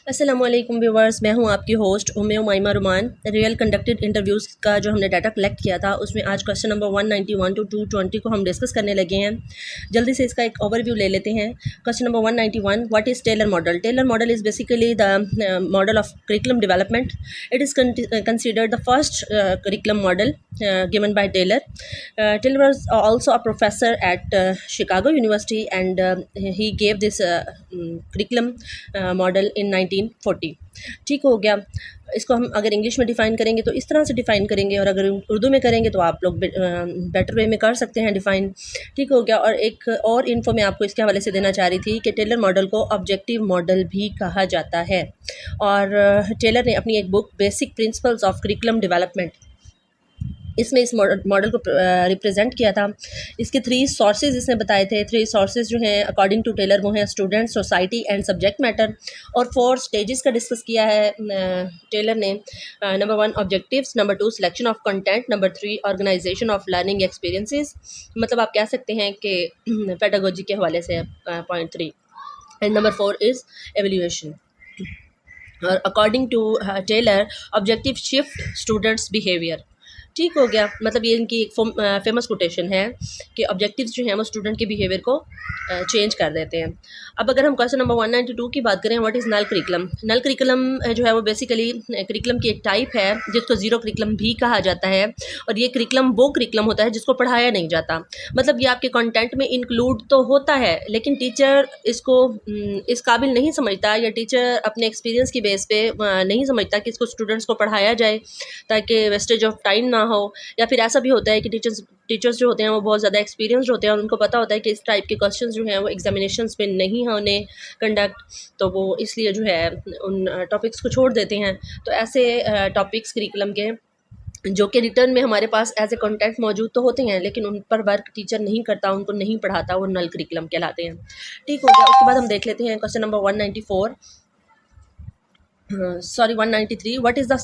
अस्सलामुअलैकुम व्यूवर्स, मैं हूं आपकी होस्ट उम्मा रुमान। रियल कंडक्टेड इंटरव्यूज़ का जो हमने डाटा कलेक्ट किया था उसमें आज क्वेश्चन नंबर 191 टू 220 को हम डिस्कस करने लगे हैं। जल्दी से इसका एक ओवरव्यू ले लेते हैं। Question number 191, what is Tyler model? Tyler model is basically the model of curriculum development. It is considered the first curriculum model given by Taylor. Taylor was also a professor at Chicago University, and he gave this curriculum model in 1940. ठीक हो गया। इसको हम अगर English में define करेंगे तो इस तरह से डिफ़ाइन करेंगे, और अगर उर्दू में करेंगे तो आप लोग बेटर वे में कर सकते हैं डिफ़ाइन। ठीक हो गया। और एक और इन्फो मैं आपको इसके हवाले से देना चाह रही थी कि टेलर मॉडल को ऑब्जेक्टिव मॉडल भी कहा जाता है, और टेलर ने अपनी एक book basic principles of curriculum development, इसमें इस मॉडल को रिप्रेजेंट किया था। इसके 3 सोर्सेज इसने बताए थे। 3 सोर्सेज जो हैं अकॉर्डिंग टू टेलर वो हैं student, society and subject matter. और 4 स्टेजेस का डिस्कस किया है टेलर ने। Number 1 objectives, number 2 selection of content, number 3 organisation of learning experiences. मतलब आप कह सकते हैं कि पेडागोजी के हवाले से point 3, and number 4 is evaluation. और according to Tyler objective shift students behaviour. ठीक हो गया। मतलब ये इनकी एक फेमस कोटेशन है कि ऑब्जेक्टिव्स जो हैं वो स्टूडेंट के बिहेवियर को चेंज कर देते हैं। अब अगर हम क्वेश्चन नंबर 192 की बात करें, what is null curriculum? Null curriculum जो है वो बेसिकली करिकुलम की एक टाइप है जिसको ज़ीरो करिकुलम भी कहा जाता है। और ये करिकुलम वो करिकुलम होता है जिसको पढ़ाया नहीं जाता। मतलब ये आपके कंटेंट में इंक्लूड तो होता है, लेकिन टीचर इसको इस काबिल नहीं समझता, या टीचर अपने एक्सपीरियंस की बेस पे नहीं समझता कि इसको स्टूडेंट्स को पढ़ाया जाए ताकि वेस्टेज ऑफ टाइम ना हो। या फिर ऐसा भी होता है कि टीचर्स जो होते हैं वो बहुत ज़्यादा एक्सपीरियंस्ड होते हैं और उनको पता होता है कि इस टाइप के क्वेश्चंस जो हैं वो एग्जामिनेशंस में नहीं होने कंडक्ट, तो वो इसलिए जो है उन टॉपिक्स को छोड़ देते हैं। तो ऐसे टॉपिक्स करिकुलम के जो कि रिटर्न में हमारे पास एज ए कंटेंट मौजूद तो होते हैं, लेकिन उन पर वर्क टीचर नहीं करता, उनको नहीं पढ़ाता, वो नल करिकुलम कहलाते हैं। ठीक हो गया। उसके बाद हम देख लेते हैं question number 194, 193, what is the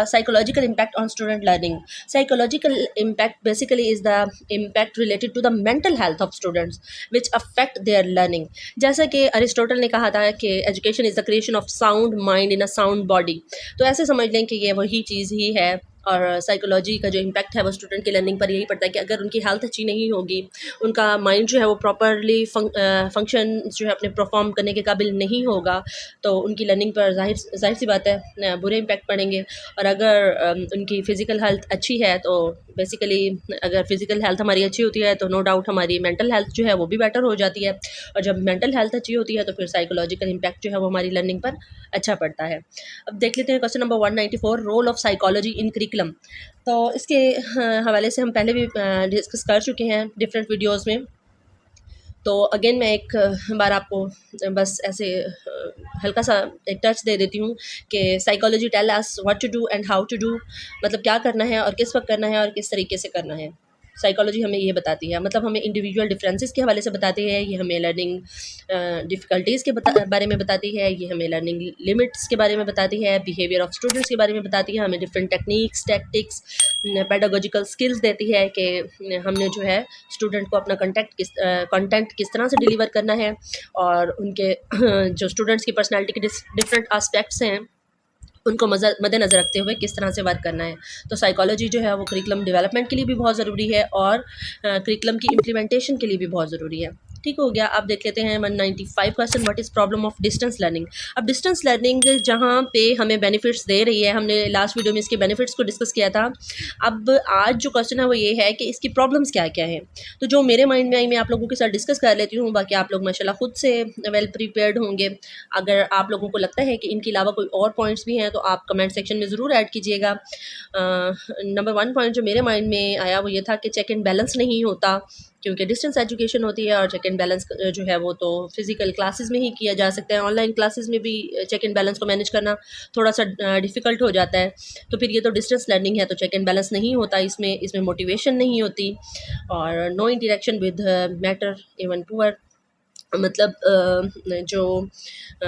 psychological impact on student learning? Psychological impact basically is the impact related to the mental health of students which affect their learning. जैसा कि अरिस्टोटल ने कहा था कि education is the creation of sound mind in a sound body. तो ऐसे समझ लें कि ये वही चीज़ ही है। और साइकोलॉजी का जो इम्पैक्ट है वो स्टूडेंट की लर्निंग पर यही पड़ता है कि अगर उनकी हेल्थ अच्छी नहीं होगी, उनका माइंड जो है वो प्रॉपरली फंक्शन जो है अपने परफॉर्म करने के काबिल नहीं होगा, तो उनकी लर्निंग पर जाहिर सी बात है बुरे इम्पैक्ट पड़ेंगे। और अगर उनकी फ़िज़िकल हेल्थ अच्छी है तो बेसिकली अगर फ़िज़िकल हेल्थ हमारी अच्छी होती है तो नो डाउट हमारी मेंटल हेल्थ जो है वो भी बेटर हो जाती है। और जब मेंटल हेल्थ अच्छी होती है तो फिर साइकोलॉजिकल इम्पैक्ट जो है वो हमारी लर्निंग पर अच्छा पड़ता है। अब देख लेते हैं question number 194, role of psychology in curriculum. तो इसके हवाले से हम पहले भी डिस्कस कर चुके हैं डिफरेंट वीडियोस में। तो अगेन मैं एक बार आपको बस ऐसे हल्का सा एक टच दे देती हूँ कि psychology tell us what to do and how to do. मतलब क्या करना है और किस वक्त करना है और किस तरीके से करना है। साइकोलॉजी हमें ये बताती है, मतलब हमें इंडिविजुअल डिफरेंसेस के हवाले से बताती है, ये हमें लर्निंग डिफ़िकल्टीज़ के बारे में बताती है, ये हमें लर्निंग लिमिट्स के बारे में बताती है, बिहेवियर ऑफ स्टूडेंट्स के बारे में बताती है, हमें different techniques tactics pedagogical skills देती है कि हमने जो है स्टूडेंट को अपना कंटेंट किस तरह से डिलीवर करना है, और उनके जो स्टूडेंट्स की पर्सनैलिटी के डिफरेंट आस्पेक्ट्स हैं उनको मद्देनज़र रखते हुए किस तरह से वर्क करना है। तो साइकोलॉजी जो है वो करिकुलम डेवलपमेंट के लिए भी बहुत ज़रूरी है और करिकुलम की इम्प्लीमेंटेशन के लिए भी बहुत ज़रूरी है। ठीक हो गया। अब देख लेते हैं 195 question, what is problem of distance learning? अब डिस्टेंस लर्निंग जहाँ पे हमें बेनिफिट्स दे रही है, हमने लास्ट वीडियो में इसके बेनिफिट्स को डिस्कस किया था। अब आज जो क्वेश्चन है वो ये है कि इसकी प्रॉब्लम्स क्या क्या हैं। तो जो मेरे माइंड में आई मैं आप लोगों के साथ डिस्कस कर लेती हूँ, बाकी आप लोग माशाल्लाह खुद से वेल प्रिपेयर्ड होंगे। अगर आप लोगों को लगता है कि इनके अलावा कोई और पॉइंट्स भी हैं तो आप कमेंट सेक्शन में ज़रूर ऐड कीजिएगा। नंबर 1 पॉइंट जो मेरे माइंड में आया वो ये था कि चेक एंड बैलेंस नहीं होता, क्योंकि डिस्टेंस एजुकेशन होती है, और चेक एंड बैलेंस जो है वो तो फिज़िकल क्लासेस में ही किया जा सकता है। ऑनलाइन क्लासेस में भी चेक एंड बैलेंस को मैनेज करना थोड़ा सा डिफ़िकल्ट हो जाता है। तो फिर ये तो डिस्टेंस लर्निंग है, तो चेक एंड बैलेंस नहीं होता इसमें मोटिवेशन नहीं होती, और no interaction with matter even poor. मतलब जो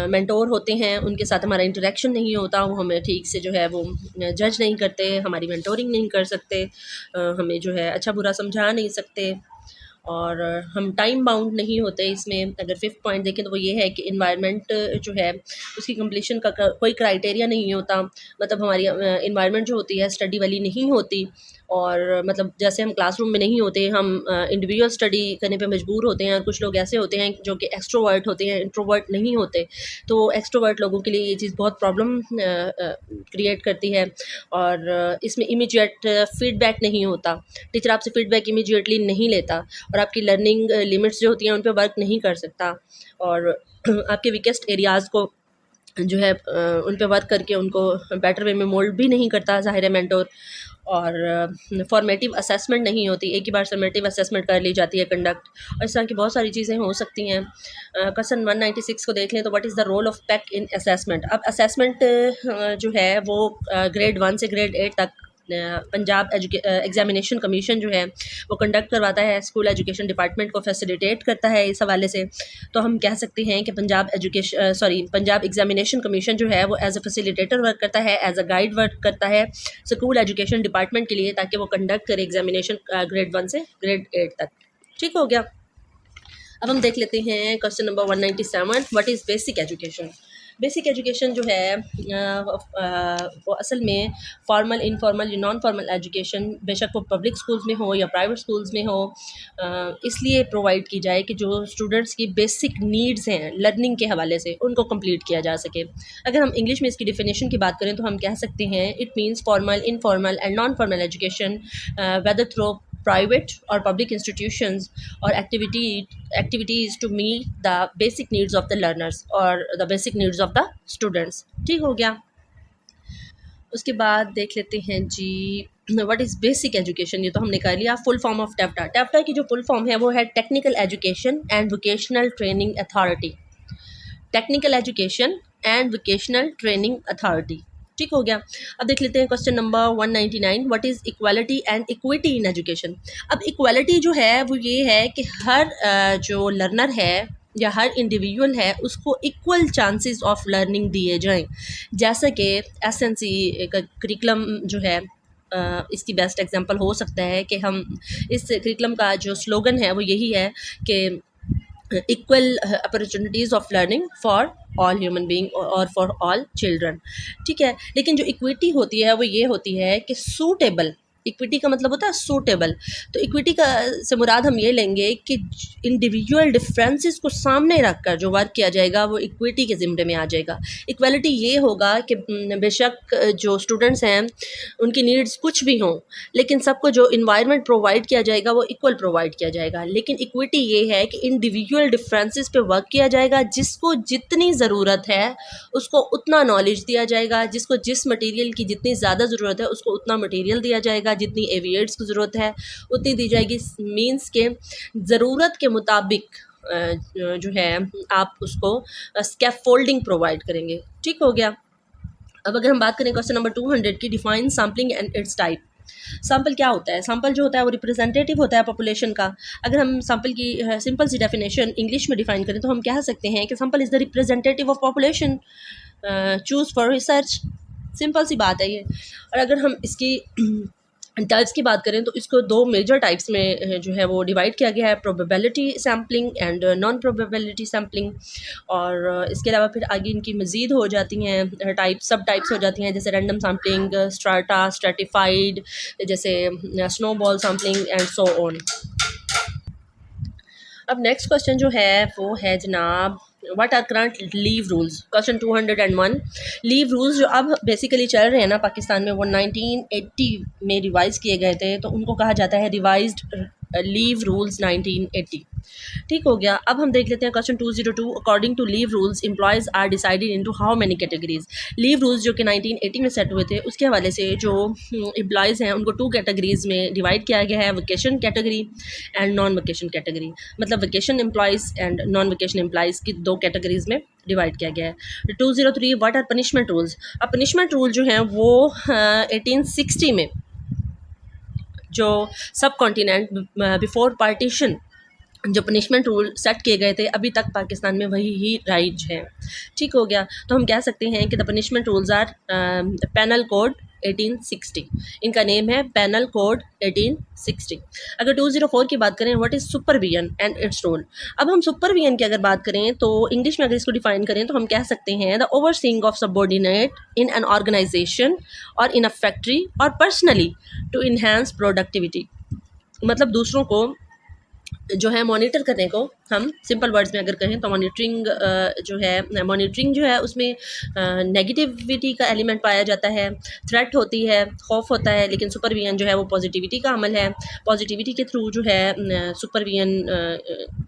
मेंटोर होते हैं उनके साथ हमारा इंटरेक्शन नहीं होता, वो हमें ठीक से जो है वो जज नहीं करते, हमारी मेंटोरिंग नहीं कर सकते, हमें जो है अच्छा बुरा समझा नहीं सकते। और हम टाइम बाउंड नहीं होते इसमें। अगर फिफ्थ पॉइंट देखें तो वो ये है कि इन्वायरमेंट जो है उसकी कंप्लीशन का कोई क्राइटेरिया नहीं होता, मतलब हमारी इन्वायरमेंट जो होती है स्टडी वाली नहीं होती, और मतलब जैसे हम क्लासरूम में नहीं होते, हम इंडिविजुअल स्टडी करने पे मजबूर होते हैं। और कुछ लोग ऐसे होते हैं जो कि एक्सट्रोवर्ट होते हैं, इंट्रोवर्ट नहीं होते, तो एक्सट्रोवर्ट लोगों के लिए ये चीज़ बहुत प्रॉब्लम क्रिएट करती है। और इसमें इमीडिएट फीडबैक नहीं होता, टीचर आपसे फीडबैक इमीडिएटली नहीं लेता, और आपकी लर्निंग लिमिट्स जो होती हैं उन पे वर्क नहीं कर सकता, और आपके वीकेस्ट एरियाज़ को जो है उन पे वर्क करके उनको बेटर वे में मोल्ड भी नहीं करता, ज़ाहिर है मेंटोर। और फॉर्मेटिव असेसमेंट नहीं होती, एक ही बार फॉर्मेटिव असेसमेंट कर ली जाती है कंडक्ट, और इस तरह की बहुत सारी चीज़ें हो सकती हैं। क्वेश्चन 196 को देख लें तो what is the role of pack in assessment. अब असेसमेंट जो है वो ग्रेड 1 से ग्रेड 8 तक पंजाब एग्जामिनेशन कमीशन जो है वो कंडक्ट करवाता है, स्कूल एजुकेशन डिपार्टमेंट को फैसिलिटेट करता है इस हवाले से। तो हम कह सकते हैं कि पंजाब एग्जामिनेशन कमीशन जो है वो एज अ फैसिलिटेटर वर्क करता है, एज अ गाइड वर्क करता है स्कूल एजुकेशन डिपार्टमेंट के लिए, ताकि वो कंडक्ट करे एग्जामिनेशन ग्रेड 1 से ग्रेड 8 तक। ठीक हो गया। अब हम देख लेते हैं question number 197, what is basic education. Basic education जो है वो असल में फॉर्मल, इनफॉर्मल या नॉन फॉर्मल एजुकेशन, बेशक वो पब्लिक स्कूल्स में हो या प्राइवेट स्कूल्स में हो, इसलिए प्रोवाइड की जाए कि जो स्टूडेंट्स की बेसिक नीड्स हैं लर्निंग के हवाले से उनको कंप्लीट किया जा सके। अगर हम इंग्लिश में इसकी डिफिनेशन की बात करें तो हम कह सकते हैं it means formal, informal and non formal education whether through private or public institutions or activities to meet the basic needs of the learners or the basic needs of the students। ठीक हो गया। उसके बाद देख लेते हैं जी what is basic education. ये तो हमने कर लिया। फुल फॉर्म ऑफ टैफ्टा। टैफ्टा की जो फुल फॉर्म है वो है technical education and vocational training authority. Technical education and vocational training authority. ठीक हो गया। अब देख लेते हैं question number 199, what is equality and equity in education. अब इक्वालिटी जो है वो ये है कि हर जो लर्नर है या हर इंडिविजुअल है उसको इक्वल चांसेस ऑफ लर्निंग दिए जाएं। जैसा कि एसएनसी करिकुलम जो है इसकी बेस्ट एग्जांपल हो सकता है कि हम इस करिकुलम का जो स्लोगन है वो यही है कि equal opportunities of learning for all human being और फॉर ऑल चिल्ड्रन। ठीक है। लेकिन जो इक्विटी होती है वो ये होती है कि सूटेबल, इक्विटी का मतलब होता है सूटेबल। तो इक्विटी का से मुराद हम ये लेंगे कि इंडिविजुअल डिफरेंसेस को सामने रखकर जो वर्क किया जाएगा वो इक्विटी के ज़िम्मे में आ जाएगा। इक्वालिटी ये होगा कि बेशक जो स्टूडेंट्स हैं उनकी नीड्स कुछ भी हों, लेकिन सबको जो इन्वायरमेंट प्रोवाइड किया जाएगा वो इक्वल प्रोवाइड किया जाएगा। लेकिन इक्विटी ये है कि इंडिविजुअल डिफरेंसेस पे वर्क किया जाएगा, जिसको जितनी ज़रूरत है उसको उतना नॉलेज दिया जाएगा, जिसको जिस मटेरियल की जितनी ज़्यादा ज़रूरत है उसको उतना मटेरियल दिया जाएगा, जितनी एविएट्स की ज़रूरत है उतनी दी जाएगी। मीन्स के ज़रूरत के मुताबिक जो है आप उसको स्कैफोल्डिंग प्रोवाइड करेंगे। ठीक हो गया। अब अगर हम बात करें क्वेश्चन नंबर 200 की, define sampling and it's type. Sample क्या होता है? सैम्पल जो होता है वो रिप्रेजेंटेटिव होता है पॉपुलेशन का। अगर हम सैम्पल की सिंपल सी डेफिनेशन इंग्लिश में डिफाइन करें तो हम कह सकते हैं कि sample is the representative of population choose for research. Simple सी बात है ये। और अगर हम इसकी टाइप्स की बात करें तो इसको दो मेजर टाइप्स में जो है वो डिवाइड किया गया है, probability sampling and non probability sampling. और इसके अलावा फिर आगे इनकी मज़ीद हो जाती हैं सब टाइप्स हो जाती हैं, जैसे रैंडम सैम्पलिंग, स्ट्राटा, स्ट्रेटिफाइड, जैसे snowball sampling and so on. अब नेक्स्ट क्वेश्चन जो है वो है जनाब what are current leave rules. Question 201, leave rules जो अब बेसिकली चल रहे हैं ना पाकिस्तान में वो 1980 में रिवाइज़ किए गए थे, तो उनको कहा जाता है रिवाइज्ड लीव रूल्स 1980। ठीक हो गया। अब हम देख लेते हैं question 202, according to leave rules employees are decided into how many categories. Leave rules जो कि 1980 में सेट हुए थे उसके हवाले से जो एम्प्लॉयज़ हैं उनको 2 कैटेगरीज में डिवाइड किया गया है, vacation category and non vacation category. मतलब vacation employees and non vacation employees की 2 कैटेगरीज में डिवाइड किया गया है। 203, व्हाट आर पनिशमेंट रूल्स। अब पनिशमेंट रूल जो हैं वो 1860 में जो सब कॉन्टिनेंट बिफोर पार्टीशन जो पनिशमेंट रूल सेट किए गए थे अभी तक पाकिस्तान में वही ही राइज हैं। ठीक हो गया। तो हम कह सकते हैं कि the punishment rules are penal code 1860। इनका नेम है पेनल कोड 1860। अगर 204 की बात करें, what is supervision and its role. अब हम सुपरविजन की अगर बात करें तो इंग्लिश में अगर इसको डिफाइन करें तो हम कह सकते हैं the overseeing of subordinate in an organization और इन अ फैक्ट्री और पर्सनली टू इन्हांस प्रोडक्टिविटी। मतलब दूसरों को जो है मॉनिटर करने को हम सिंपल वर्ड्स में अगर कहें तो मॉनिटरिंग जो है उसमें नेगेटिविटी का एलिमेंट पाया जाता है, थ्रेट होती है, खौफ होता है, लेकिन सुपरविजन जो है वो पॉजिटिविटी का अमल है। पॉजिटिविटी के थ्रू जो है सुपरविजन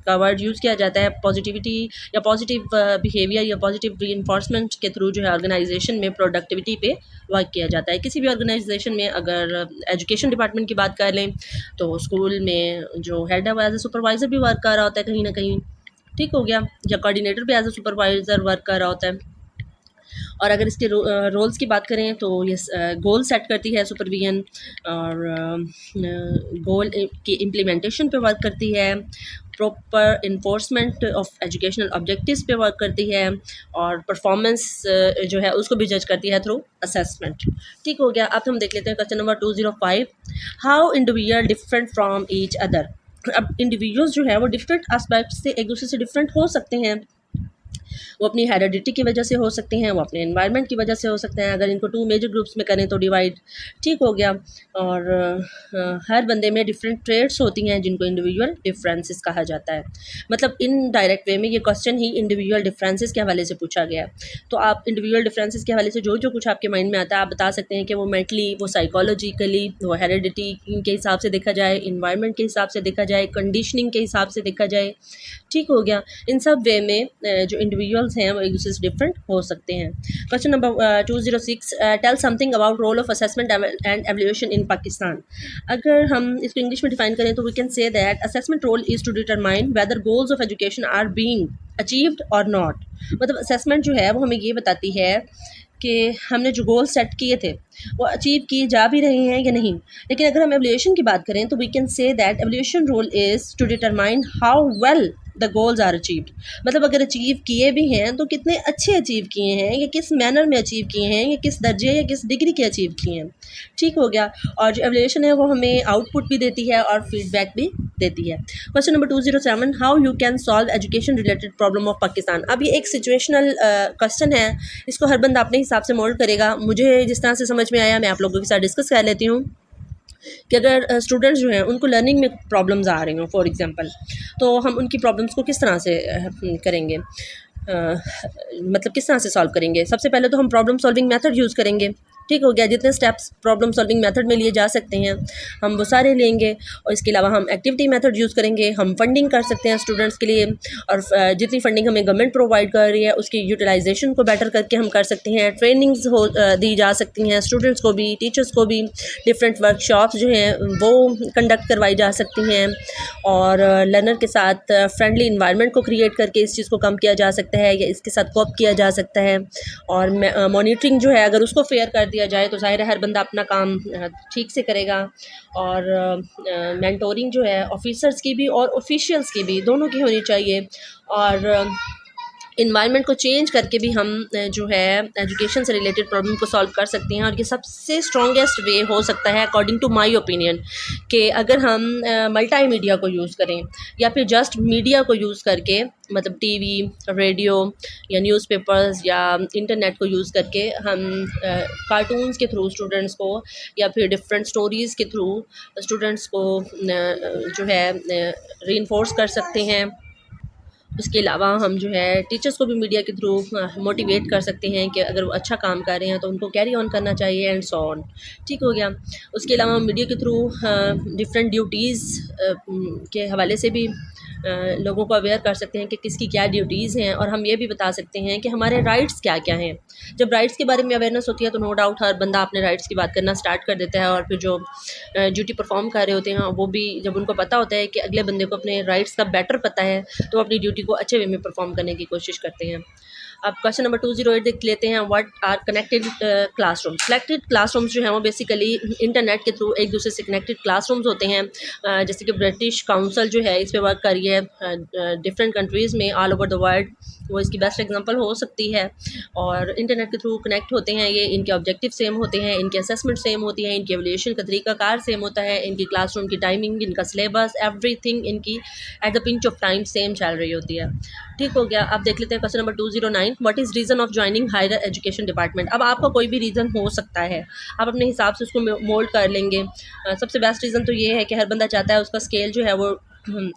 का वर्ड यूज़ किया जाता है। पॉजिटिविटी या पॉजिटिव बिहेवियर या पॉजिटिव रीइंफोर्समेंट के थ्रू जो है ऑर्गेनाइजेशन में प्रोडक्टिविटी पे वर्क किया जाता है। किसी भी ऑर्गेनाइजेशन में अगर एजुकेशन डिपार्टमेंट की बात कर लें तो स्कूल में जो हेड है वो एज ए सुपरवाइज़र भी वर्क कर रहा होता है कहीं ना कहीं, ठीक हो गया, या कोऑर्डिनेटर भी एज ए सुपरवाइज़र वर्क कर रहा होता है। और अगर इसके रोल्स की बात करें तो ये गोल सेट करती है सुपरविजन, और गोल की इम्प्लीमेंटेशन पे वर्क करती है, proper enforcement of educational objectives पे वर्क करती है, और परफॉर्मेंस जो है उसको भी जज करती है थ्रू असेसमेंट। ठीक हो गया। अब हम देख लेते हैं question number 205, how individual different from each other. अब इंडिविजुअल्स जो है वो डिफरेंट एस्पेक्ट से एक दूसरे से डिफरेंट हो सकते हैं। वो अपनी हेरिडिटी की वजह से हो सकते हैं, वो अपने एनवायरनमेंट की वजह से हो सकते हैं। अगर इनको 2 मेजर ग्रुप्स में करें तो डिवाइड, ठीक हो गया। और हर बंदे में डिफरेंट ट्रेड्स होती हैं जिनको इंडिविजुअल डिफरेंसेस कहा जाता है। मतलब इन डायरेक्ट वे में ये क्वेश्चन ही इंडिविजुअल डिफरेंसेस के हवाले से पूछा गया है। तो आप इंडिविजुअल डिफरेंसेस के हवाले से जो जो कुछ आपके माइंड में आता है आप बता सकते हैं कि वो मेंटली, वो साइकोलॉजिकली, वो हेरिडिटी के हिसाब से देखा जाए, इन्वायरमेंट के हिसाब से देखा जाए, कंडीशनिंग के हिसाब से देखा जाए, ठीक हो गया। इन सब वे में जो इंडिविजुअल्स हैं वो एक दूसरे से डिफरेंट हो सकते हैं। Question number 206, tell something about role of assessment and evaluation in Pakistan. अगर हम इसको इंग्लिश में डिफाइन करें तो we can say that assessment role is to determine whether goals of education are being achieved और नॉट। मतलब असेसमेंट जो है वो हमें ये बताती है कि हमने जो गोल सेट किए थे वो अचीव किए जा भी रहे हैं या नहीं। लेकिन अगर हम एवल्यूएशन की बात करें तो we can say that evaluation role is to determine how well the goals are achieved. मतलब अगर अचीव किए भी हैं तो कितने अच्छे अचीव किए हैं, या किस मैनर में अचीव किए हैं, या किस दर्जे या किस डिग्री के अचीव किए हैं, ठीक हो गया। और जो एवल्यूएशन है वो हमें आउटपुट भी देती है और फीडबैक भी देती है। Question number 207, how you can solve education related problem of Pakistan. अब ये एक सिचुएशनल क्वेश्चन है, इसको हर बंदा अपने हिसाब से मोल्ड करेगा। मुझे जिस तरह से समझ में आया मैं आप लोगों के साथ डिस्कस कर लेती हूँ कि अगर स्टूडेंट्स जो हैं उनको लर्निंग में प्रॉब्लम्स आ रही हों फॉर एग्जांपल, तो हम उनकी प्रॉब्लम्स को किस तरह से करेंगे, मतलब किस तरह से सॉल्व करेंगे। सबसे पहले तो हम प्रॉब्लम सॉल्विंग मेथड यूज़ करेंगे, ठीक हो गया। जितने स्टेप्स प्रॉब्लम सॉल्विंग मेथड में लिए जा सकते हैं हम वो सारे लेंगे, और इसके अलावा हम एक्टिविटी मेथड यूज़ करेंगे। हम फंडिंग कर सकते हैं स्टूडेंट्स के लिए, और जितनी फंडिंग हमें गवर्नमेंट प्रोवाइड कर रही है उसकी यूटिलाइजेशन को बेटर करके हम कर सकते हैं। ट्रेनिंग्स दी जा सकती हैं स्टूडेंट्स को भी, टीचर्स को भी। डिफरेंट वर्कशॉप्स जो हैं वो कंडक्ट करवाई जा सकती हैं, और लर्नर के साथ फ्रेंडली इन्वायरमेंट को क्रिएट करके इस चीज़ को कम किया जा सकता है या इसके साथ कोप किया जा सकता है। और मॉनिटरिंग जो है अगर उसको फेयर कर दिया जाए तो ज़ाहिर है हर बंदा अपना काम ठीक से करेगा। और मेंटोरिंग जो है ऑफिसर्स की भी और ऑफिशियल्स की भी, दोनों की होनी चाहिए। और इन्वायरमेंट को चेंज करके भी हम जो है एजुकेशन से रिलेटेड प्रॉब्लम को सॉल्व कर सकते हैं। और ये सबसे स्ट्रॉन्गेस्ट वे हो सकता है अकॉर्डिंग टू माय ओपिनियन कि अगर हम मल्टी मीडिया को यूज़ करें या फिर जस्ट मीडिया को यूज़ करके, मतलब टीवी, रेडियो या न्यूज़पेपर्स या इंटरनेट को यूज़ करके हम कार्टून्स के थ्रू स्टूडेंट्स को या फिर डिफरेंट स्टोरीज़ के थ्रू स्टूडेंट्स को जो है रीइंफोर्स कर सकते हैं। उसके अलावा हम जो है टीचर्स को भी मीडिया के थ्रू मोटिवेट कर सकते हैं कि अगर वो अच्छा काम कर रहे हैं तो उनको कैरी ऑन करना चाहिए, एंड सो ऑन, ठीक हो गया। उसके अलावा हम मीडिया के थ्रू डिफरेंट ड्यूटीज़ के हवाले से भी लोगों को अवेयर कर सकते हैं कि किसकी क्या ड्यूटीज़ हैं, और हम ये भी बता सकते हैं कि हमारे राइट्स क्या क्या हैं। जब राइट्स के बारे में अवेयरनेस होती है तो नो डाउट हर बंदा अपने राइट्स की बात करना स्टार्ट कर देता है, और फिर जो ड्यूटी परफॉर्म कर रहे होते हैं वो भी जब उनको पता होता है कि अगले बंदे को अपने राइट्स का बेटर पता है तो वो अपनी ड्यूटी को अच्छे वे में परफॉर्म करने की कोशिश करते हैं। अब क्वेश्चन नंबर 208 देख लेते हैं, what are connected classrooms. Connected classrooms जो हैं वो बेसिकली इंटरनेट के थ्रू एक दूसरे से कनेक्टेड क्लासरूम्स होते हैं। जैसे कि ब्रिटिश काउंसिल जो है इस पे वर्क कर रही है डिफरेंट कंट्रीज़ में ऑल ओवर द वर्ल्ड, वो इसकी बेस्ट एग्जांपल हो सकती है। और इंटरनेट के थ्रू कनेक्ट होते हैं ये, इनके ऑब्जेक्टिव सेम होते हैं, इनके असेसमेंट सेम होती है, इनके एवल्यूशन का तरीकाकार सेम होता है, इनकी क्लासरूम की टाइमिंग, इनका सिलेबस, एवरीथिंग इनकी at the pinch of time same चल रही होती है। ठीक हो गया। अब देख लेते हैं question number 209, what is reason of joining higher education department. अब आपका कोई भी रीज़न हो सकता है, आप अपने हिसाब से उसको मोल्ड कर लेंगे। सबसे बेस्ट रीज़न तो ये है कि हर बंदा चाहता है उसका स्केल जो है वो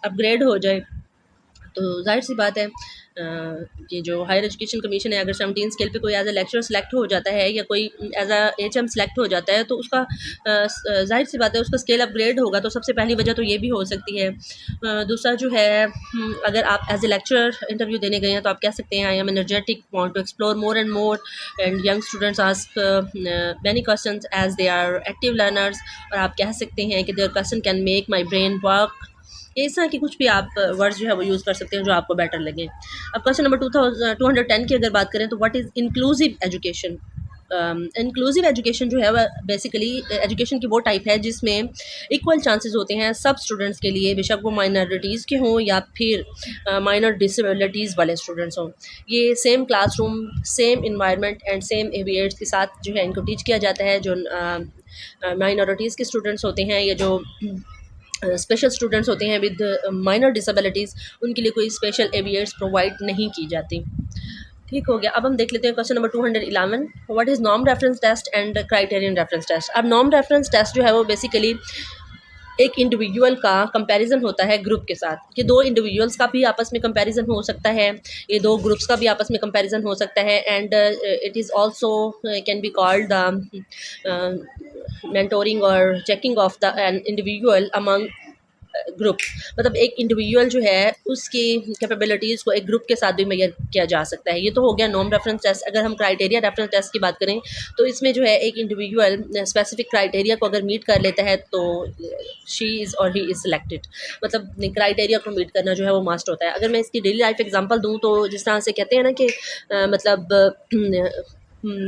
अपग्रेड हो जाए। तो जाहिर सी बात है कि जो हायर एजुकेशन कमीशन है, अगर 17 स्केल पे कोई एज अ लेक्चरर सेलेक्ट हो जाता है या कोई एज अ HM सेलेक्ट हो जाता है तो उसका जाहिर सी बात है उसका स्केल अपग्रेड होगा। तो सबसे पहली वजह तो ये भी हो सकती है। दूसरा जो है, अगर आप एज ए लेक्चरर इंटरव्यू देने गए हैं तो आप कह सकते हैं I am energetic, want to explore more and more, and young students ask many questions as they are active learners. और आप कह सकते हैं कि their question can make my brain work. इस तरह की कुछ भी आप वर्ड्स जो है वो यूज़ कर सकते हैं जो आपको बेटर लगे। अब क्वेश्चन नंबर 210 की अगर बात करें तो what is inclusive education. Inclusive education जो है वह बेसिकली एजुकेशन की वो टाइप है जिसमें इक्वल चांसेस होते हैं सब स्टूडेंट्स के लिए, बेशक वो माइनॉरिटीज़ के हों या फिर माइनर डिसेबिलिटीज़ वाले स्टूडेंट्स हों। ये same classroom, same environment and same aviates के साथ जो है इनको टीच किया जाता है। जो माइनॉरिटीज़ के स्टूडेंट्स होते हैं या जो स्पेशल स्टूडेंट्स होते हैं विद माइनर डिसेबिलिटीज़, उनके लिए कोई स्पेशल एवियर्स प्रोवाइड नहीं की जाती। ठीक हो गया। अब हम देख लेते हैं question number 211, what is norm reference test and criterion reference test. अब नॉर्म रेफरेंस टेस्ट जो है वो बेसिकली एक इंडिविजुअल का कंपैरिजन होता है ग्रुप के साथ, कि दो इंडिविजुअल्स का भी आपस में कंपैरिजन हो सकता है, ये दो ग्रुप्स का भी आपस में कंपैरिजन हो सकता है। And it is also can be called the mentoring or checking of the an individual among group. मतलब एक इंडिविजुअल जो है उसकी कैपेबिलिटीज़ को एक ग्रुप के साथ भी मेजर किया जा सकता है। ये तो हो गया नॉर्म रेफरेंस टेस्ट। अगर हम क्राइटेरिया रेफरेंस टेस्ट की बात करें तो इसमें जो है एक इंडिविजुअल स्पेसिफिक क्राइटेरिया को अगर मीट कर लेता है तो शी इज़ और ही इज़ सिलेक्टेड। मतलब क्राइटेरिया को मीट करना जो है वो मस्ट होता है। अगर मैं इसकी डेली लाइफ एग्जांपल दूँ तो जिस तरह से कहते हैं ना कि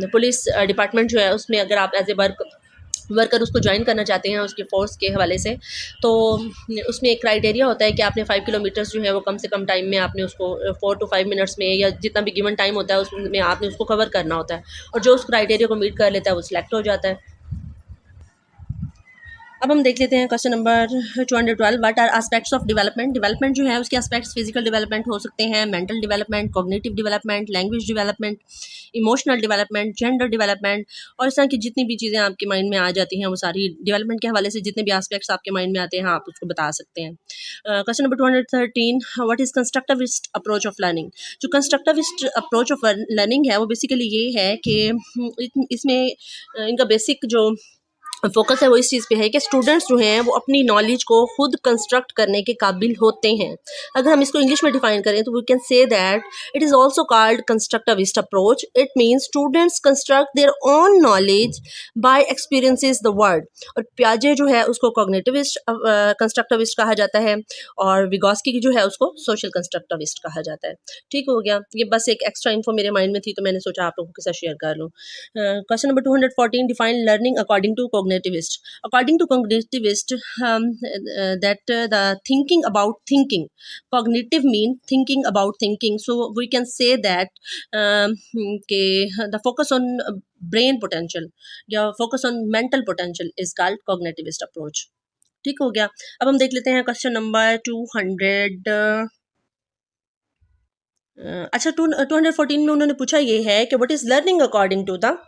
पुलिस डिपार्टमेंट जो है उसमें अगर आप एज ए वर्कर उसको ज्वाइन करना चाहते हैं उसके फोर्स के हवाले से, तो उसमें एक क्राइटेरिया होता है कि आपने 5 किलोमीटर्स जो है वो कम से कम टाइम में आपने उसको 4 to 5 मिनट्स में या जितना भी गिवन टाइम होता है उसमें आपने उसको कवर करना होता है। और जो उस क्राइटेरिया को मीट कर लेता है वो सिलेक्ट हो जाता है। अब हम देख लेते हैं question number 212, what are aspects of development. Development जो है उसके एस्पेक्ट्स फिजिकल डेवलपमेंट हो सकते हैं, mental development, cognitive development, language development, emotional development, gender development, और इस तरह की जितनी भी चीज़ें आपके माइंड में आ जाती हैं वो सारी डेवलपमेंट के हवाले से जितने भी एस्पेक्ट्स आपके माइंड में आते हैं आप उसको बता सकते हैं। Question number 213, what is constructivist approach of learning. जो कंस्ट्रक्टिविस्ट अप्रोच ऑफ लर्निंग है वो बेसिकली ये है कि इसमें इनका बेसिक जो फोकस है वो इस चीज़ पे है कि स्टूडेंट्स जो हैं वो अपनी नॉलेज को खुद कंस्ट्रक्ट करने के काबिल होते हैं। अगर हम इसको इंग्लिश में डिफाइन करें तो we can say that it is also called constructivist approach. It means students construct their own knowledge by experiences the world. और पियाजे जो है उसको कॉग्निटिविस्ट कंस्ट्रक्टिविस्ट कहा जाता है और विगोस्की जो है उसको सोशल कंस्ट्रक्टिविस्ट कहा जाता है। ठीक हो गया। ये बस एक एक्स्ट्रा इन्फो मेरे माइंड में थी तो मैंने सोचा आप लोगों के साथ शेयर कर लूँ। Question number 214, define learning according to cognitivist. According to cognitivist, that the thinking about thinking. Cognitive mean thinking about thinking. So we can say that the focus on brain potential या focus on mental potential is called cognitivist approach. ठीक हो गया। अब हम देख लेते हैं question number 200। अच्छा 214 में उन्होंने पूछा ये है कि what is learning according to the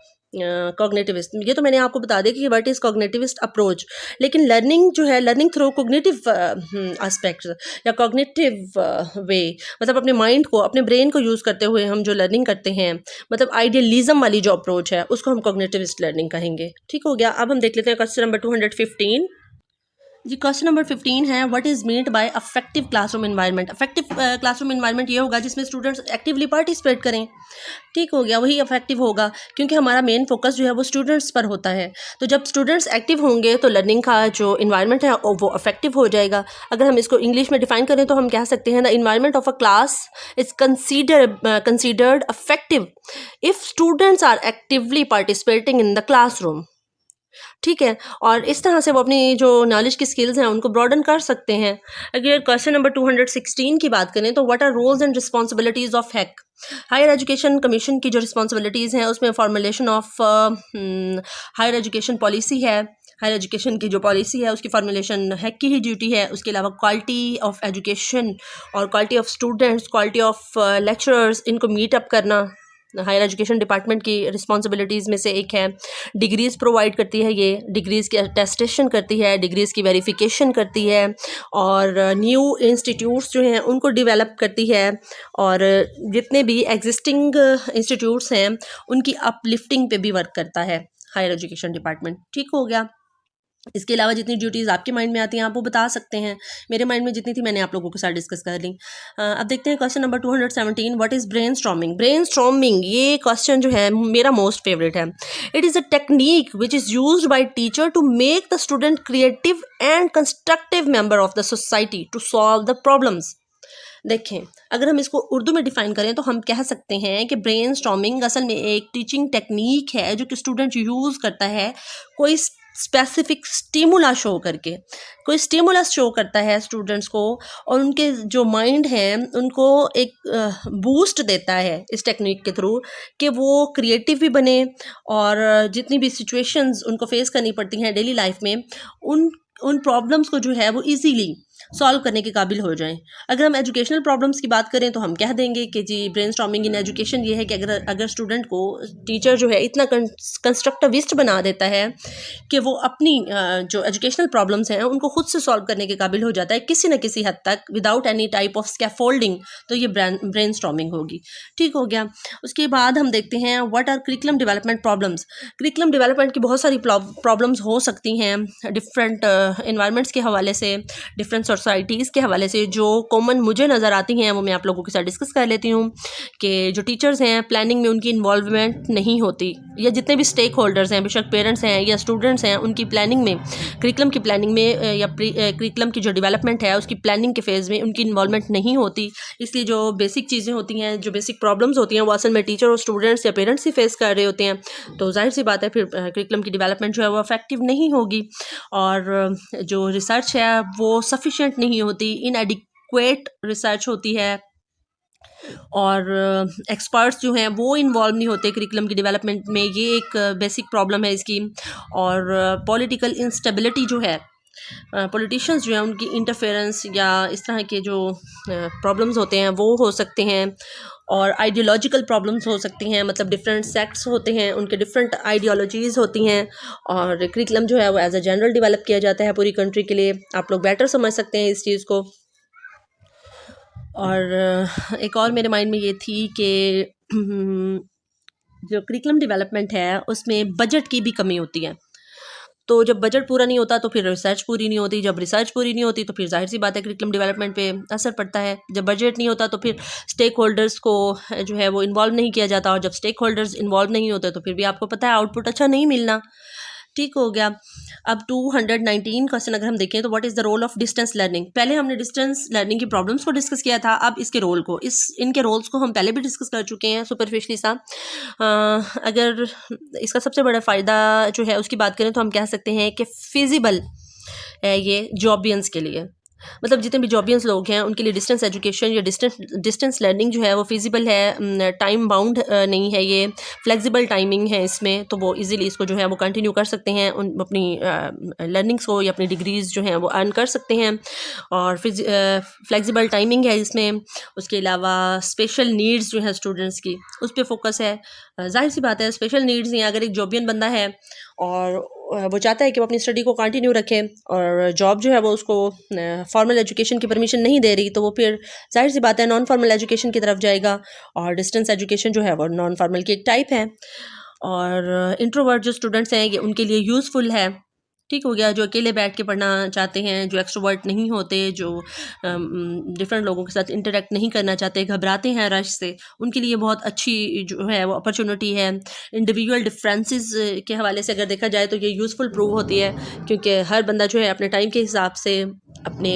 cognitivist. ये तो मैंने आपको बता दिया कि व्हाट इज़ कॉग्निटिविस्ट अप्रोच, लेकिन लर्निंग जो है लर्निंग थ्रू कॉग्निटिव एस्पेक्ट्स या कॉग्निटिव वे, मतलब अपने माइंड को अपने ब्रेन को यूज़ करते हुए हम जो लर्निंग करते हैं, मतलब आइडियलिज्म वाली जो अप्रोच है उसको हम कॉग्निटिविस्ट लर्निंग कहेंगे। ठीक हो गया। अब हम देख लेते हैं क्वेश्चन नंबर 215, जी क्वेश्चन नंबर 15 है, what is meant by affective classroom environment. Affective classroom environment ये होगा जिसमें स्टूडेंट्स एक्टिवली पार्टिसिपेट करें। ठीक हो गया, वही अफेक्टिव होगा, क्योंकि हमारा मेन फोकस जो है वो स्टूडेंट्स पर होता है। तो जब स्टूडेंट्स एक्टिव होंगे तो लर्निंग का जो इन्वायरमेंट है वो अफेक्टिव हो जाएगा। अगर हम इसको इंग्लिश में डिफाइन करें तो हम कह सकते हैं the environment of a class is considered affective if students are actively participating in the classroom. ठीक है, और इस तरह से वो अपनी जो नॉलेज की स्किल्स हैं उनको ब्रॉडन कर सकते हैं। अगर क्वेश्चन नंबर 216 की बात करें तो what are roles and responsibilities of HECI. Higher education commission की जो रिस्पॉन्सिबिलिटीज़ हैं उसमें formulation of higher education policy है। हायर एजुकेशन की जो पॉलिसी है उसकी फॉर्मुलेशन हैक की ही ड्यूटी है। उसके अलावा क्वालिटी ऑफ एजुकेशन और quality of students, quality of lecturers, इनको मीट अप करना हायर एजुकेशन डिपार्टमेंट की रिस्पॉन्सिबिलिटीज़ में से एक है। डिग्रीज़ प्रोवाइड करती है, ये डिग्रीज़ की अटेस्टेशन करती है, डिग्रीज़ की वेरिफिकेशन करती है, और न्यू इंस्टीट्यूट्स जो हैं उनको डेवलप करती है, और जितने भी एग्जिस्टिंग इंस्टीट्यूट्स हैं उनकी अपलिफ्टिंग पे भी वर्क करता है हायर एजुकेशन डिपार्टमेंट। ठीक हो गया। इसके अलावा जितनी ड्यूटीज़ आपके माइंड में आती हैं आप वो बता सकते हैं। मेरे माइंड में जितनी थी मैंने आप लोगों के साथ डिस्कस कर ली। अब देखते हैं question number 217, what is brainstorming. Brainstorming ये क्वेश्चन जो है मेरा मोस्ट फेवरेट है। It is a technique which is used by teacher to make the student creative and constructive member of the society to solve the problems. देखें, अगर हम इसको उर्दू में डिफाइन करें तो हम कह सकते हैं कि ब्रेन स्टॉर्मिंग असल में एक टीचिंग टेक्निक है जो कि स्टूडेंट यूज़ करता है कोई स्पेसिफिक स्टिमुला शो करके। कोई स्टिमुलस शो करता है स्टूडेंट्स को, और उनके जो माइंड हैं उनको एक बूस्ट देता है इस टेक्निक के थ्रू कि वो क्रिएटिव भी बने, और जितनी भी सिचुएशंस उनको फेस करनी पड़ती हैं डेली लाइफ में उन प्रॉब्लम्स को जो है वो इजीली सॉल्व करने के काबिल हो जाएं। अगर हम एजुकेशनल प्रॉब्लम्स की बात करें तो हम कह देंगे कि जी ब्रेनस्टॉर्मिंग इन एजुकेशन ये है कि अगर स्टूडेंट को टीचर जो है इतना कंस्ट्रक्टिविस्ट बना देता है कि वो अपनी जो एजुकेशनल प्रॉब्लम्स हैं उनको खुद से सॉल्व करने के काबिल हो जाता है किसी न किसी हद तक without any type of scaffolding, तो ये ब्रेनस्टॉर्मिंग होगी। ठीक हो गया। उसके बाद हम देखते हैं what are curriculum development problems. Curriculum development की बहुत सारी प्रॉब्लम्स हो सकती हैं डिफरेंट इन्वायरमेंट्स के हवाले से, डिफरेंट सोसाइटीज़ के हवाले से। जो कॉमन मुझे नज़र आती हैं वो मैं आप लोगों के साथ डिस्कस कर लेती हूँ कि जो टीचर्स हैं प्लानिंग में उनकी इन्वॉल्वमेंट नहीं होती, या जितने भी स्टेक होल्डर्स हैं, बेशक पेरेंट्स हैं या स्टूडेंट्स हैं, उनकी प्लानिंग में, करिकुलम की प्लानिंग में या करिकुलम की जो डेवलपमेंट है उसकी प्लानिंग के फेज़ में उनकी इन्वॉल्वमेंट नहीं होती। इसलिए जो बेसिक चीज़ें होती हैं, जो बेसिक प्रॉब्लम्स होती हैं वो असल में टीचर और स्टूडेंट्स या पेरेंट्स ही फेस कर रहे होते हैं। तो जाहिर सी बात है फिर करिकुलम की डेवलपमेंट जो है वो इफेक्टिव नहीं होगी, और जो रिसर्च है वो सफिशिएंट नहीं होती, इनएडिक्वेट रिसर्च होती है, और एक्सपर्ट्स जो हैं वो इन्वॉल्व नहीं होते करिकुलम की डेवलपमेंट में। ये एक बेसिक प्रॉब्लम है इसकी। और पॉलिटिकल इंस्टेबिलिटी जो है, पॉलिटिशियंस जो हैं उनकी इंटरफेरेंस या इस तरह के जो प्रॉब्लम्स होते हैं वो हो सकते हैं, और आइडियोलॉजिकल प्रॉब्लम्स हो सकती हैं, मतलब डिफरेंट सेक्ट्स होते हैं उनके डिफरेंट आइडियोलॉजीज़ होती हैं, और करिकुलम जो है वो एज अ जनरल डेवलप किया जाता है पूरी कंट्री के लिए। आप लोग बेटर समझ सकते हैं इस चीज़ को। और एक और मेरे माइंड में ये थी कि जो करिकुलम डेवलपमेंट है उसमें बजट की भी कमी होती है। तो जब बजट पूरा नहीं होता तो फिर रिसर्च पूरी नहीं होती, जब रिसर्च पूरी नहीं होती तो फिर जाहिर सी बात है करिकुलम डेवलपमेंट पे असर पड़ता है। जब बजट नहीं होता तो फिर स्टेक होल्डर्स को जो है वो इन्वॉल्व नहीं किया जाता, और जब स्टेक होल्डर्स इन्वॉल्व नहीं होते तो फिर भी आपको पता है आउटपुट अच्छा नहीं मिलना। ठीक हो गया। अब 219 क्वेश्चन अगर हम देखें तो what is the role of distance learning. पहले हमने डिस्टेंस लर्निंग की प्रॉब्लम्स को डिस्कस किया था, अब इसके रोल को, इनके रोल्स को हम पहले भी डिस्कस कर चुके हैं सुपरफिशली सा। अगर इसका सबसे बड़ा फ़ायदा जो है उसकी बात करें तो हम कह सकते हैं कि फिजिबल है ये जॉबियंस के लिए। मतलब जितने भी जॉबियंस लोग हैं उनके लिए डिस्टेंस एजुकेशन या डिस्टेंस लर्निंग जो है वो फिजिबल है, टाइम बाउंड नहीं है, ये फ्लेक्सिबल टाइमिंग है इसमें, तो वो इजीली इसको जो है वो कंटिन्यू कर सकते हैं, उन अपनी लर्निंग्स को या अपनी डिग्रीज़ जो हैं वो अर्न कर सकते हैं, और फ्लेक्सिबल टाइमिंग है इसमें। उसके अलावा स्पेशल नीड्स जो है स्टूडेंट्स की उस पर फोकस है। जाहिर सी बात है स्पेशल नीड्स हैं, अगर एक जॉबियन बंदा है और वो चाहता है कि वो अपनी स्टडी को कंटिन्यू रखे, और जॉब जो है वो उसको फॉर्मल एजुकेशन की परमिशन नहीं दे रही, तो वो फिर जाहिर सी बात है नॉन फॉर्मल एजुकेशन की तरफ जाएगा, और डिस्टेंस एजुकेशन जो है वो नॉन फॉर्मल की एक टाइप है। और इंट्रोवर्ट जो स्टूडेंट्स हैं ये उनके लिए यूज़फुल है, ठीक हो गया। जो अकेले बैठ के पढ़ना चाहते हैं, जो एक्सट्रोवर्ट नहीं होते, जो डिफरेंट लोगों के साथ इंटरेक्ट नहीं करना चाहते, घबराते हैं रश से, उनके लिए बहुत अच्छी जो है वो अपॉर्चुनिटी है। इंडिविजुअल डिफरेंसेस के हवाले से अगर देखा जाए तो ये यूज़फुल प्रूव होती है, क्योंकि हर बंदा जो है अपने टाइम के हिसाब से, अपने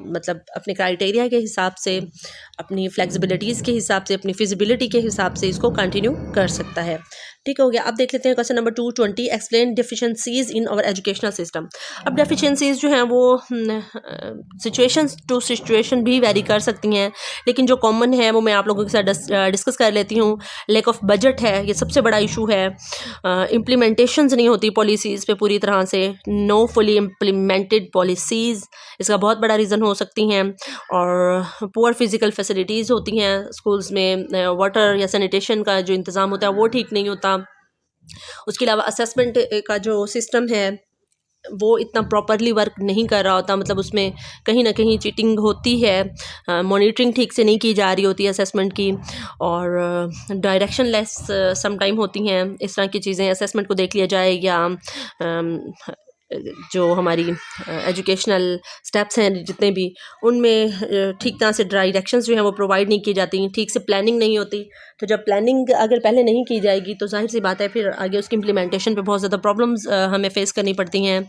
मतलब अपने क्राइटेरिया के हिसाब से, अपनी फ्लेक्सिबिलिटीज़ के हिसाब से, अपनी फिजिबिलिटी के हिसाब से इसको कंटिन्यू कर सकता है। ठीक हो गया। अब देख लेते हैं question number 220, explain deficiencies in our educational system. अब डेफिशिएंसीज जो हैं वो सिचुएशन टू सिचुएशन भी वेरी कर सकती हैं, लेकिन जो कॉमन है वो मैं आप लोगों के साथ डिस्कस कर लेती हूँ। लैक ऑफ बजट है, ये सबसे बड़ा इशू है। इम्प्लीमेंटेशंस नहीं होती पॉलिसीज़ पे पूरी तरह से, नो फुली इम्प्लीमेंटेड पॉलिसीज़ इसका बहुत बड़ा रीज़न हो सकती हैं। और पुअर फिज़िकल फैसिलिटीज़ होती हैं स्कूल्स में, वाटर या सैनिटेशन का जो इंतज़ाम होता है वो ठीक नहीं होता। उसके अलावा असेसमेंट का जो सिस्टम है वो इतना प्रॉपरली वर्क नहीं कर रहा होता, मतलब उसमें कहीं ना कहीं चीटिंग होती है, मॉनिटरिंग ठीक से नहीं की जा रही होती है असेसमेंट की, और डायरेक्शन लेस सम टाइम होती हैं। इस तरह की चीज़ें, असेसमेंट को देख लिया जाए या जो हमारी एजुकेशनल स्टेप्स हैं जितने भी, उनमें ठीक तरह से डायरेक्शंस जो हैं वो प्रोवाइड नहीं की जाती, ठीक से प्लानिंग नहीं होती। तो जब प्लानिंग अगर पहले नहीं की जाएगी तो जाहिर सी बात है फिर आगे उसकी इम्प्लीमेंटेशन पे बहुत ज़्यादा प्रॉब्लम्स हमें फेस करनी पड़ती हैं।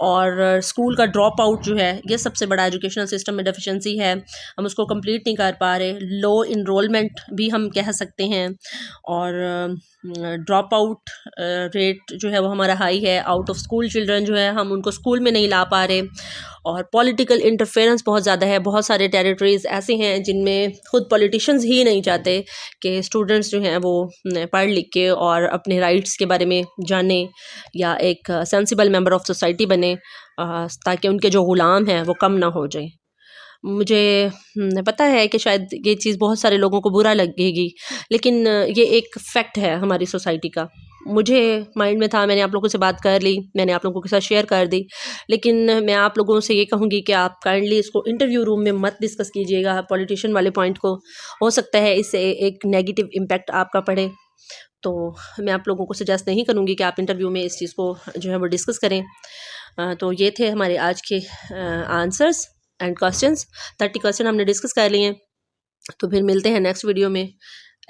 और स्कूल का ड्रॉप आउट जो है ये सबसे बड़ा एजुकेशनल सिस्टम में डेफिशिएंसी है, हम उसको कंप्लीट नहीं कर पा रहे। लो इनरोलमेंट भी हम कह सकते हैं, और ड्रॉप आउट रेट जो है वो हमारा हाई है। आउट ऑफ स्कूल चिल्ड्रन जो है हम उनको स्कूल में नहीं ला पा रहे, और पॉलिटिकल इंटरफेरेंस बहुत ज़्यादा है। बहुत सारे टेरिटरीज़ ऐसे हैं जिनमें खुद पॉलिटिशियंस ही नहीं चाहते कि स्टूडेंट्स जो हैं वो पढ़ लिख के और अपने राइट्स के बारे में जाने या एक सेंसिबल मेंबर ऑफ सोसाइटी बने, ताकि उनके जो ग़ुलाम हैं वो कम ना हो जाए। मुझे पता है कि शायद ये चीज़ बहुत सारे लोगों को बुरा लगेगी, लेकिन ये एक फैक्ट है हमारी सोसाइटी का। मुझे माइंड में था, मैंने आप लोगों से बात कर ली, मैंने आप लोगों के साथ शेयर कर दी, लेकिन मैं आप लोगों से ये कहूँगी कि आप काइंडली इसको इंटरव्यू रूम में मत डिस्कस कीजिएगा, पॉलिटिशियन वाले पॉइंट को। हो सकता है इससे एक नेगेटिव इम्पैक्ट आपका पड़े, तो मैं आप लोगों को सजेस्ट नहीं करूँगी कि आप इंटरव्यू में इस चीज़ को जो है वो डिस्कस करें। तो ये थे हमारे आज के आंसर्स एंड क्वेश्चंस। 30 क्वेश्चन हमने डिस्कस कर लिए हैं, तो फिर मिलते हैं नेक्स्ट वीडियो में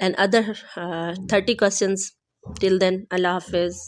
and other 30 questions. Till then, अल्लाह हाफिज़।